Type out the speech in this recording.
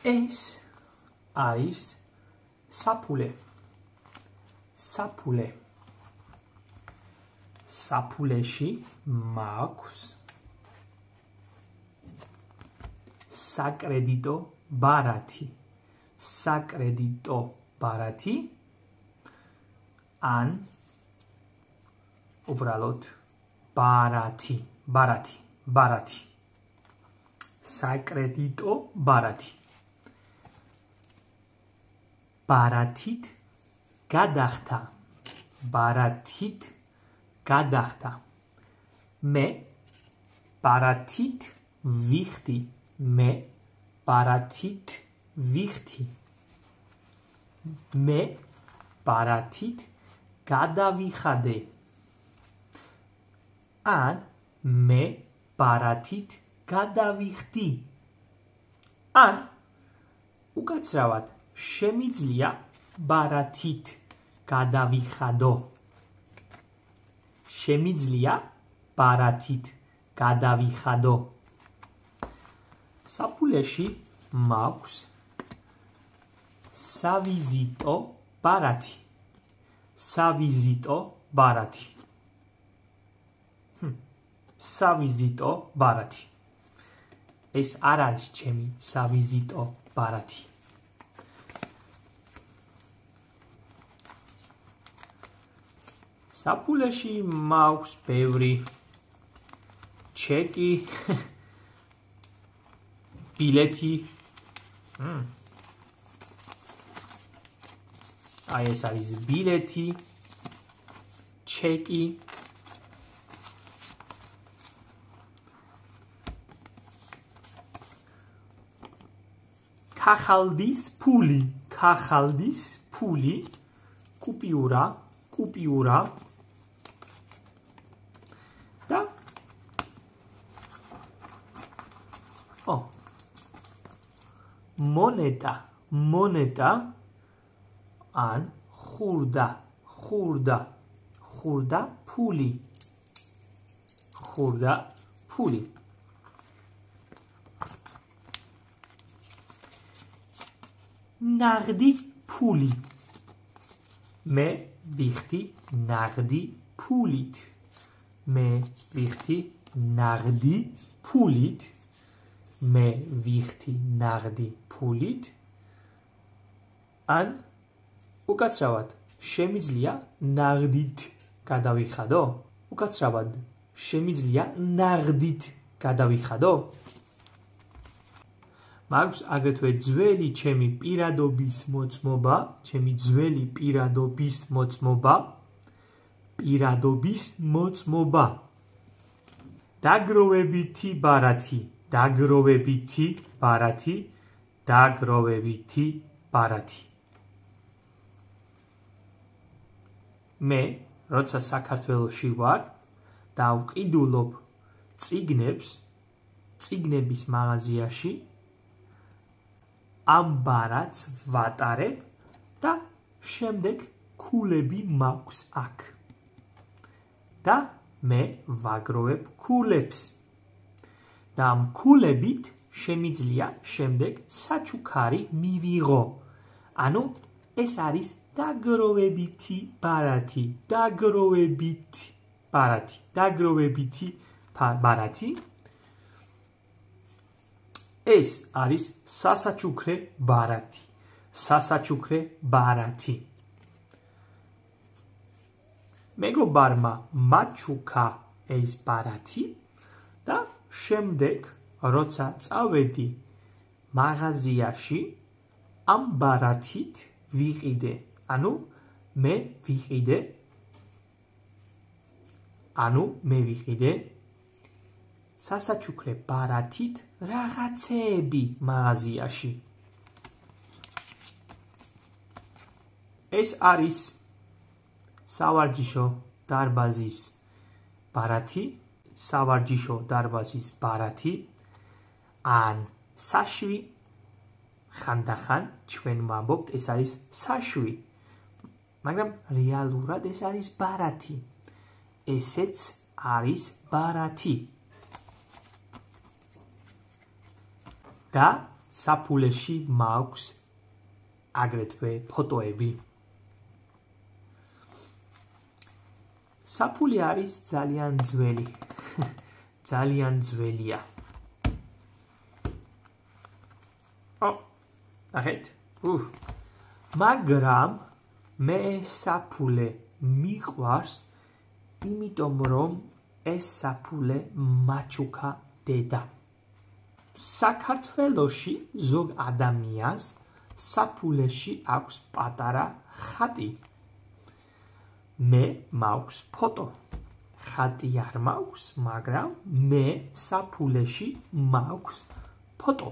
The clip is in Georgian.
ეს არის საფულე. საფულე. საფულეში მაქვს საკრედიტო ბარათი. საკრედიტო ბარათი ან უბრალოდ ბარათი. ბარათი. ბარათი. საკრედიტო ბარათი. ბარათით გადახდა. ბარათით გადახდა. მე ბარათით ვიხდი. მე ბარათით ვიხდი. მე ბარათით გადავიხადე. ან მე ბარათით გადავიხდი. ან უკაცრავად შემიძლია ბარათით გადავიხადო. შემიძლია ბარათით გადავიხადო. საფულეში მაქვს სავიზიტო ბარათი. სავიზიტო ბარათი. სავიზიტო ბარათი. ეს არ არის ჩემი სავიზიტო ბარათი. საფულეში მაქვს ბევრი ჩეკი, ბილეთი. აი ეს არის ბილეთი, ჩეკი. ქახალდის ფული. ქახალდის ფული. კუპიურა. კუპიურა. და მონეტა. მონეტა ან ხურდა. ხურდა. ხურდა ფული. ხურდა ფული. ნაღდი ფული. მე ვიხდი ნაღდი ფულით. მე ვიხდი ნაღდი ფულით. მე ვიხდი ნაღდი ფულით. ან უკაცრავად შემიძლია ნაღდით გადავიხადო. უკაცრავად შემიძლია ნაღდით გადავიხადო. მაქვს აგრეთვე ძველი ჩემი პირადობის მოწმობა. ჩემი ძველი პირადობის მოწმობა. პირადობის მოწმობა. დაგროვებითი ბარათი. დაგროვებითი ბარათი. დაგროვებითი ბარათი. მე როცა საქართველოში ვარ და ვყიდულობ წიგნებს წიგნების მაღაზიაში, ამ ბარათს ვატარებ და შემდეგ ქულები მაქვს აქ. და მე ვაგროვებ ქულებს. და ამ ქულებით შემიძლია შემდეგ საჩუქარი მივიღო. ანუ ეს არის დაგროვებითი ბარათი. დაგროვებითი ბარათი. დაგროვებითი ბარათი. ეს არის სასაჩუქრე ბარათი. სასაჩუქრე ბარათი. მეგობარმა მაჩუქა ეს ბარათი და შემდეგ როცა წავედი მაღაზიაში ამ ბარათით ვიყიდე. ანუ მე ვიყიდე სასაჩუქრე ბარათით რაღაცეები მაღაზიაში. ეს არის სავარჯიშო დარბაზის ბარათი. სავარჯიშო დარბაზის ბარათი. ან საშვი. ხანდახან ჩვენ ვამბობთ ეს არის საშვი. მაგრამ რეალურად ეს არის ბარათი. ესეც არის ბარათი. და საფულეში მაქვს აგრეთვე ფოტოები. საფული არის ძალიან ძველი. ძალიან ძველია. ნახეთ. მაგრამ მე საფულე მიყვარს, იმიტომ რომ ეს საფულე მაჩუქა დედა. საქართველოში ზოგ ადამიანს საფულეში აქვს პატარა ხატი. მე მაქვს ფოტო. ხატი არ მაქვს, მაგრამ მე საფულეში მაქვს ფოტო.